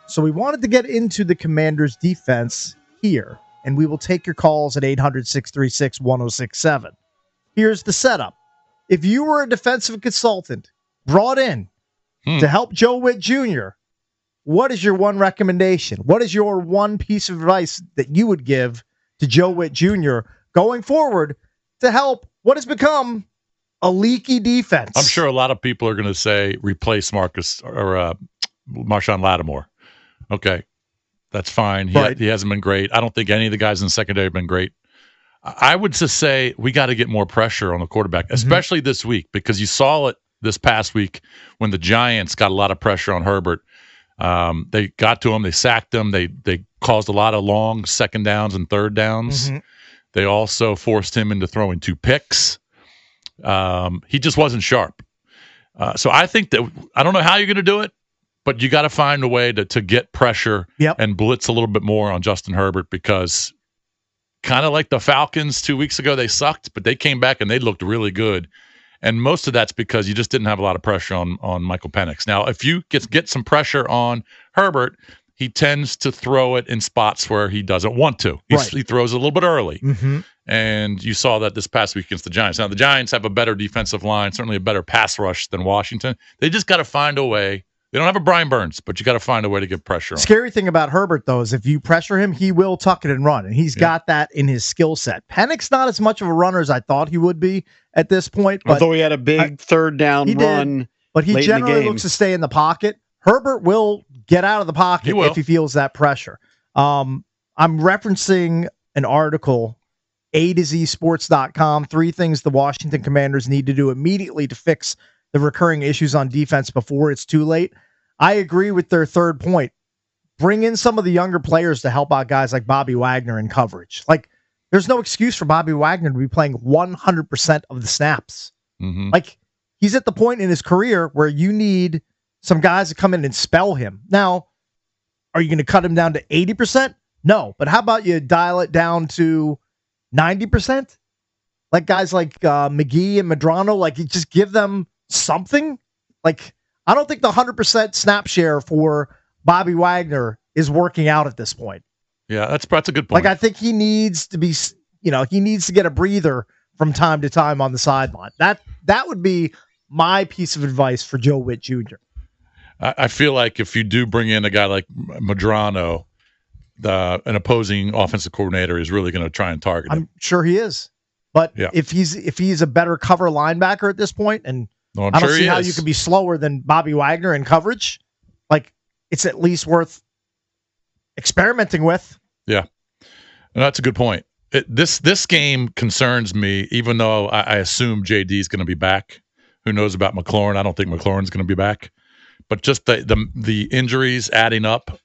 So we wanted to get into the Commanders' defense here, and we will take your calls at 800-636-1067. Here's the setup. If you were a defensive consultant brought in to help Joe Witt Jr., what is your one recommendation? What is your one piece of advice that you would give to Joe Witt Jr. going forward to help what has become a leaky defense? I'm sure a lot of people are going to say replace Marshawn Lattimore. Okay, that's fine. He hasn't been great. I don't think any of the guys in the secondary have been great. I would just say we got to get more pressure on the quarterback, especially this week, because you saw it this past week when the Giants got a lot of pressure on Herbert. They got to him. They sacked him. They caused a lot of long second downs and third downs. They also forced him into throwing 2 picks. He just wasn't sharp. So I think that I don't know how you're going to do it, but you got to find a way to get pressure and blitz a little bit more on Justin Herbert, because kind of like the Falcons 2 weeks ago, they sucked, but they came back and they looked really good. And most of that's because you just didn't have a lot of pressure on Michael Penix. Now, if you get some pressure on Herbert, he tends to throw it in spots where he doesn't want to. He throws it a little bit early. And you saw that this past week against the Giants. Now, the Giants have a better defensive line, certainly a better pass rush than Washington. They just got to find a way. They don't have a Brian Burns, but you got to find a way to get pressure on him. Scary thing about Herbert, though, is if you pressure him, he will tuck it and run, and he's got that in his skill set. Penix not as much of a runner as I thought he would be at this point. But although he had a big third down run, but he generally looks to stay in the pocket. Herbert will get out of the pocket if he feels that pressure. I'm referencing an article, A2ZSports.com, 3 things the Washington Commanders need to do immediately to fix the recurring issues on defense before it's too late. I agree with their third point. Bring in some of the younger players to help out guys like Bobby Wagner in coverage. Like, there's no excuse for Bobby Wagner to be playing 100% of the snaps. Like, he's at the point in his career where you need some guys to come in and spell him. Now, are you going to cut him down to 80%? No. But how about you dial it down to 90%? Like guys like McGee and Medrano, like you just give them something. Like, I don't think the 100% snap share for Bobby Wagner is working out at this point. Yeah, that's a good point. Like, I think he needs to be, he needs to get a breather from time to time on the sideline. That would be my piece of advice for Joe Witt Jr. I feel like if you do bring in a guy like Medrano, an opposing offensive coordinator is really going to try and target him. I'm sure he is. But if he's a better cover linebacker at this point, and I don't see how you can be slower than Bobby Wagner in coverage. Like, it's at least worth experimenting with. Yeah, and that's a good point. This game concerns me, even though I assume JD is going to be back. Who knows about McLaurin? I don't think McLaurin's going to be back. But just the injuries adding up,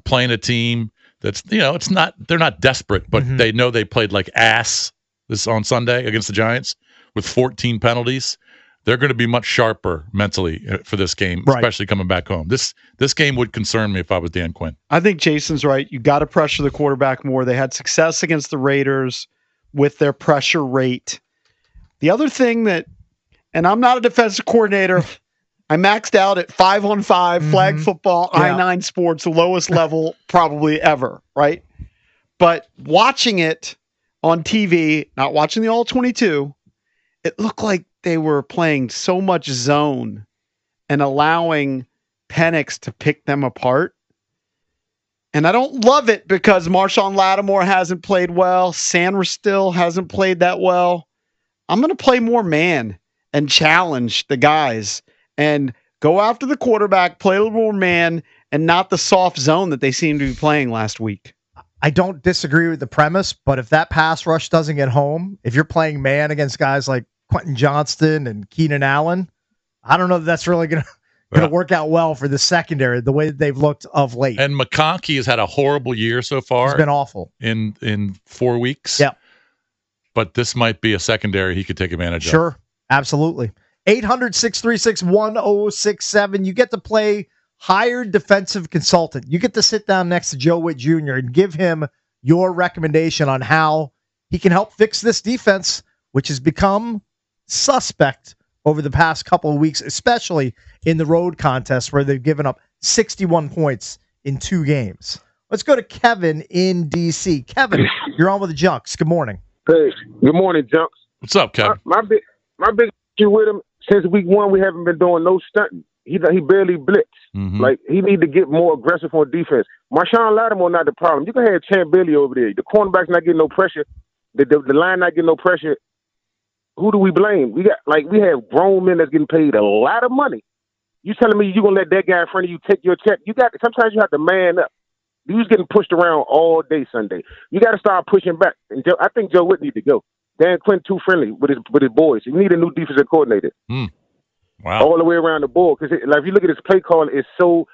playing a team that's they're not desperate, but they know they played like ass this on Sunday against the Giants with 14 penalties. They're going to be much sharper mentally for this game, especially coming back home. This game would concern me if I was Dan Quinn. I think Jason's right. You got to pressure the quarterback more. They had success against the Raiders with their pressure rate. The other thing that, and I'm not a defensive coordinator, I maxed out at 5-on-5 flag football, I-9 sports, the lowest level probably ever, right? But watching it on TV, not watching the All-22, it looked like they were playing so much zone and allowing Penix to pick them apart. And I don't love it because Marshawn Lattimore hasn't played well. Sanders still hasn't played that well. I'm going to play more man and challenge the guys and go after the quarterback, play a little more man, and not the soft zone that they seemed to be playing last week. I don't disagree with the premise, but if that pass rush doesn't get home, if you're playing man against guys like Quentin Johnston and Keenan Allen, I don't know if that's really going to work out well for the secondary, the way that they've looked of late. And McConkey has had a horrible year so far. It's been awful. In 4 weeks. Yeah. But this might be a secondary he could take advantage of. Sure, absolutely. 800-636-1067. You get to play hired defensive consultant. You get to sit down next to Joe Witt Jr. and give him your recommendation on how he can help fix this defense, which has become suspect over the past couple of weeks, especially in the road contest where they've given up 61 points in 2 games. Let's go to Kevin in D.C. Kevin, you're on with the Junks. Good morning. Hey, good morning, Junks. What's up, Kevin? My big issue with him, since week 1, we haven't been doing no stunting. He barely blitz. Mm-hmm. Like, he need to get more aggressive on defense. Marshawn Lattimore not the problem. You can have Champ Bailey over there. The cornerback's not getting no pressure. The line not getting no pressure. Who do we blame? We have grown men that's getting paid a lot of money. You telling me you're gonna let that guy in front of you take your check? Sometimes you have to man up. He was getting pushed around all day Sunday. You got to start pushing back. And I think Joe Whitt need to go. Dan Quinn too friendly with his boys. You need a new defensive coordinator. Wow. All the way around the board. Because if you look at his play call, it's so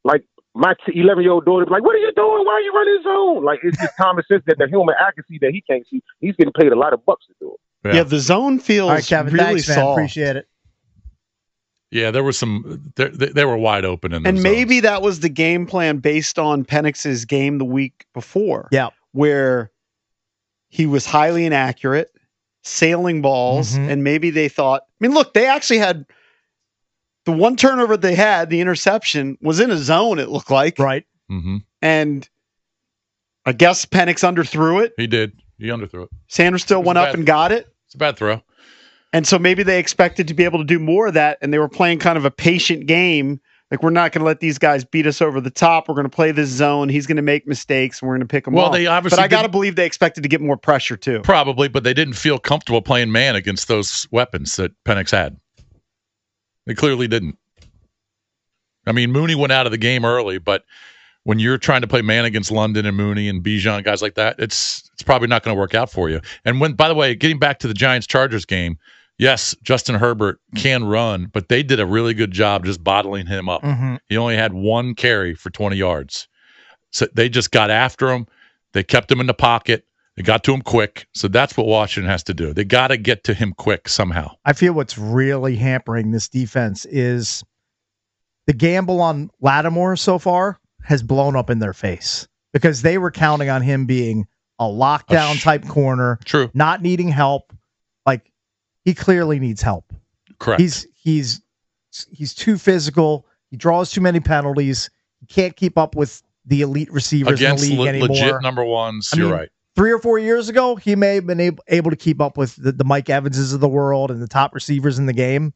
like my 11-year-old daughter be like, "What are you doing? Why are you running zone?" Like, it's just common sense that the human eye can see that he can't see. He's getting paid a lot of bucks to do it. Yeah, the zone feels all right, Kevin, really thanks, man. soft. Appreciate it. Yeah, there was some. They were wide open in. And maybe that was the game plan based on Penix's game the week before. Yeah, where he was highly inaccurate, sailing balls, and maybe they thought. I mean, look, they actually had the one turnover they had. The interception was in a zone. It looked like right, and I guess Penix underthrew it. He did. He underthrew it. Sanders still went up and got it. It's a bad throw. And so maybe they expected to be able to do more of that, and they were playing kind of a patient game. Like, we're not going to let these guys beat us over the top. We're going to play this zone. He's going to make mistakes, and we're going to pick him off. They obviously, but I got to believe they expected to get more pressure too. Probably, but they didn't feel comfortable playing man against those weapons that Penix had. They clearly didn't. I mean, Mooney went out of the game early, but when you're trying to play man against London and Mooney and Bijan, guys like that, it's probably not going to work out for you. And by the way, getting back to the Giants-Chargers game, yes, Justin Herbert can run, but they did a really good job just bottling him up. He only had 1 carry for 20 yards. So they just got after him. They kept him in the pocket. They got to him quick. So that's what Washington has to do. They got to get to him quick somehow. I feel what's really hampering this defense is the gamble on Lattimore so far has blown up in their face because they were counting on him being a lockdown type corner, not needing help. Like, he clearly needs help. Correct. He's too physical. He draws too many penalties. He can't keep up with the elite receivers against in the league anymore. Legit number ones. You're right. 3 or 4 years ago, he may have been able to keep up with the Mike Evanses of the world and the top receivers in the game.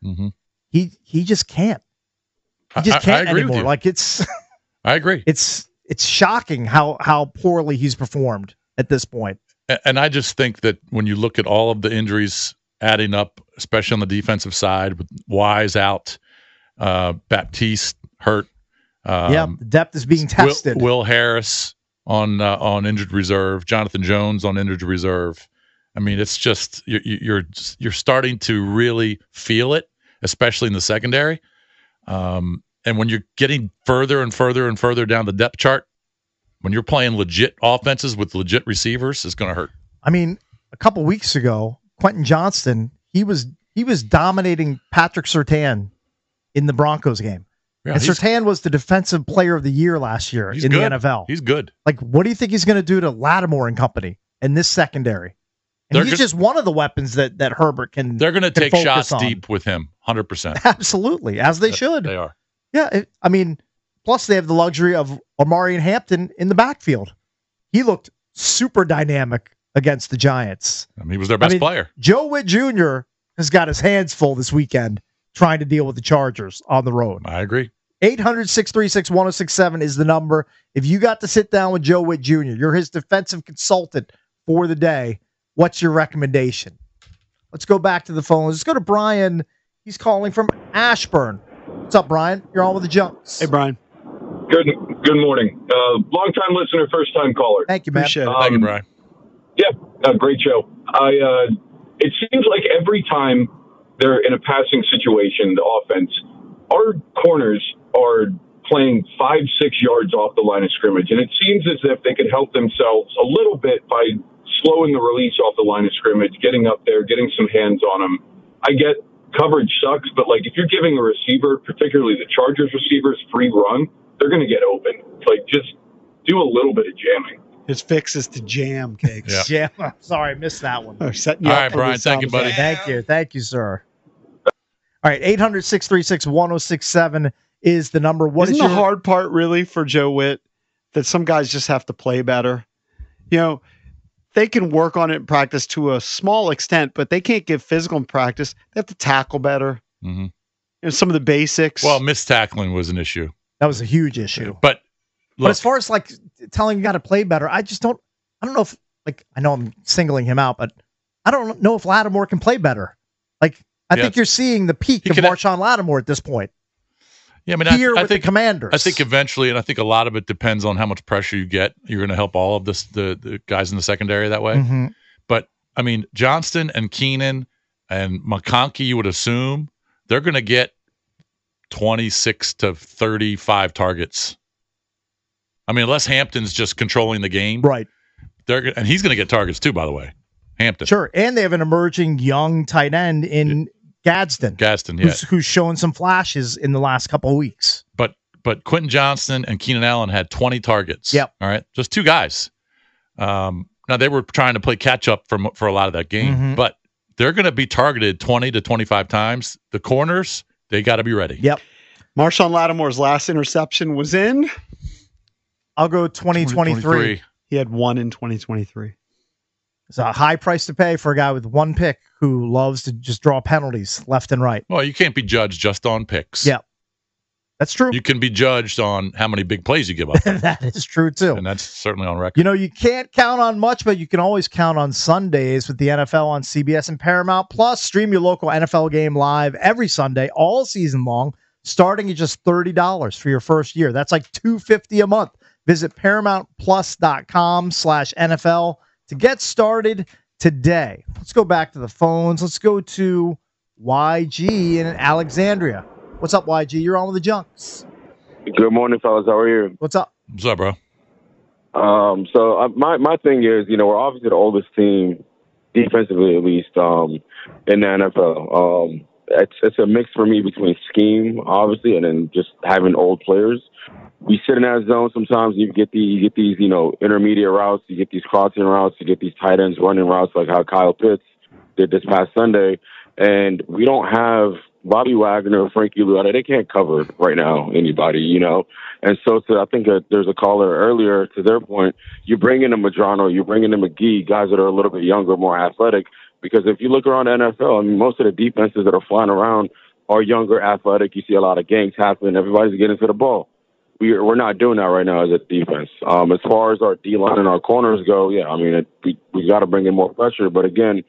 He just can't. He just can't anymore. Like, it's. I agree. It's shocking how poorly he's performed at this point. And I just think that when you look at all of the injuries adding up, especially on the defensive side, with Wise out, Baptiste hurt. The depth is being tested. Will Harris on injured reserve, Jonathan Jones on injured reserve. I mean, it's just you're starting to really feel it, especially in the secondary. And when you're getting further and further and further down the depth chart, when you're playing legit offenses with legit receivers, it's going to hurt. I mean, a couple weeks ago, Quentin Johnston, he was dominating Patrick Surtain in the Broncos game. Yeah, and Surtain was the defensive player of the year last year in the NFL. He's good. Like, what do you think he's going to do to Lattimore and company in this secondary? And he's just one of the weapons that Herbert can. They're going to take shots deep with him, 100%. Absolutely, as they should. They are. Yeah, I mean, plus they have the luxury of Omarion Hampton in the backfield. He looked super dynamic against the Giants. I mean, he was their best player. Joe Whitt Jr. has got his hands full this weekend trying to deal with the Chargers on the road. I agree. 800-636-1067 is the number. If you got to sit down with Joe Whitt Jr., you're his defensive consultant for the day, what's your recommendation? Let's go back to the phone. Let's go to Brian. He's calling from Ashburn. What's up, Brian? You're on with the Junks. Hey, Brian. Good morning. Long-time listener, first-time caller. Thank you, man. Appreciate it. Thank you, Brian. Yeah, great show. It seems like every time they're in a passing situation, the offense, our corners are playing 5-6 yards off the line of scrimmage, and it seems as if they could help themselves a little bit by slowing the release off the line of scrimmage, getting up there, getting some hands on them. I get coverage sucks, but like if you're giving a receiver, particularly the Chargers receivers, free run, they're going to get open. Like, just do a little bit of jamming. His fix is to jam, Cakes. Yeah. Sorry, I missed that one. All right, Brian. Thank you, buddy. Thank you, sir. All right, 800-636-1067 is the number. What Isn't the hard part really for Joe Witt that some guys just have to play better? You know, they can work on it in practice to a small extent, but they can't give physical in practice. They have to tackle better. Mm-hmm. You know, some of the basics. Well, missed tackling was an issue. That was a huge issue. But as far as like telling you got to play better, I don't know if, like, I know I'm singling him out, but I don't know if Lattimore can play better. Like, I think you're seeing the peak of Marshawn Lattimore at this point. Yeah, I mean, I think the Commanders. I think eventually, and I think a lot of it depends on how much pressure you get. You're going to help all of the guys in the secondary that way. Mm-hmm. But I mean, Johnston and Keenan and McConkey, you would assume they're going to get 26 to 35 targets. I mean, unless Hampton's just controlling the game, right? And he's going to get targets too, by the way. Hampton, sure, and they have an emerging young tight end in Gadsden, yeah, who's shown some flashes in the last couple of weeks. But Quentin Johnston and Keenan Allen had 20 targets. Yep. All right, just two guys. Now they were trying to play catch up for a lot of that game, but they're going to be targeted 20 to 25 times. The corners, they got to be ready. Yep. Marshawn Lattimore's last interception was in. I'll go 2023. He had one in 2023. It's a high price to pay for a guy with one pick who loves to just draw penalties left and right. Well, you can't be judged just on picks. Yeah, that's true. You can be judged on how many big plays you give up. That is true, too. And that's certainly on record. You know, you can't count on much, but you can always count on Sundays with the NFL on CBS and Paramount. Plus, stream your local NFL game live every Sunday, all season long, starting at just $30 for your first year. That's like $250 a month. Visit ParamountPlus.com/NFL to get started today. Let's go back to the phones. Let's go to YG in Alexandria. What's up, YG? You're on with the Junks. Good morning, fellas. How are you? What's up? What's up, bro? My thing is, we're obviously the oldest team, defensively at least, in the NFL. It's a mix for me between scheme, obviously, and then just having old players. We sit in that zone sometimes. You get these, intermediate routes. You get these crossing routes. You get these tight ends running routes like how Kyle Pitts did this past Sunday. And we don't have Bobby Wagner, Frankie Lou. They can't cover right now anybody, And so I think there's a caller earlier to their point. You bring in a Madrano, you bring in a McGee, guys that are a little bit younger, more athletic. Because if you look around the NFL, I mean, most of the defenses that are flying around are younger, athletic. You see a lot of gangs happening. Everybody's getting to the ball. We're not doing that right now as a defense. As far as our D-line and our corners go, yeah, I mean, we got to bring in more pressure. But again,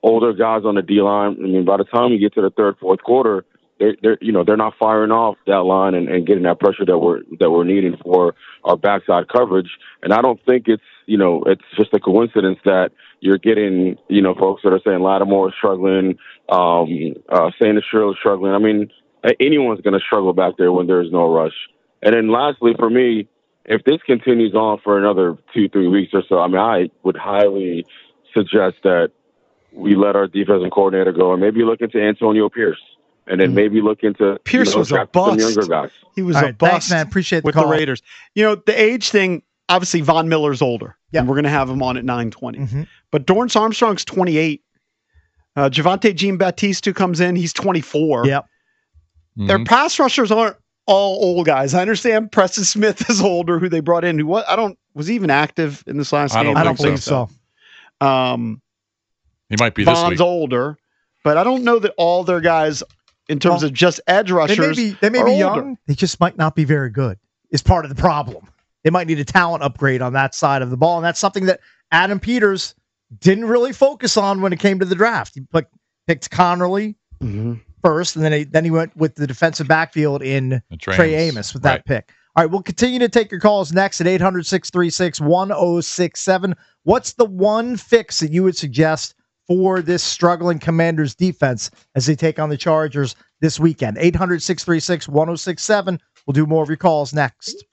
older guys on the D-line, I mean, by the time you get to the third, fourth quarter, they're not firing off that line and getting that pressure that we're needing for our backside coverage. And I don't think it's just a coincidence that you're getting, folks that are saying Lattimore is struggling, saying the Shrill is struggling. I mean, anyone's going to struggle back there when there's no rush. And then lastly, for me, if this continues on for another 2-3 weeks or so, I mean, I would highly suggest that we let our defensive coordinator go and maybe look into Antonio Pierce. And then maybe look into Pierce was a bust. Younger guys. He was a bust. Thanks, man. Appreciate the with call. The Raiders. The age thing. Obviously, Von Miller's older. Yeah, and we're going to have him on at 9:20. But Dorrance Armstrong's 28. Javonte Jean-Baptiste comes in. He's 24. Yep. Their pass rushers aren't all old guys. I understand Preston Smith is older, who they brought in. Was he even active in this last game? I don't believe so. He might be this week. Von's older, but I don't know that all their guys, in terms of just edge rushers, they may be young. Older. They just might not be very good. Is part of the problem. They might need a talent upgrade on that side of the ball, and that's something that Adam Peters didn't really focus on when it came to the draft. He picked Connerly first, and then he went with the defensive backfield in Trey Amos with that pick. All right, we'll continue to take your calls next at 800-636-1067. What's the one fix that you would suggest for this struggling Commanders defense as they take on the Chargers this weekend? 800-636-1067. We'll do more of your calls next.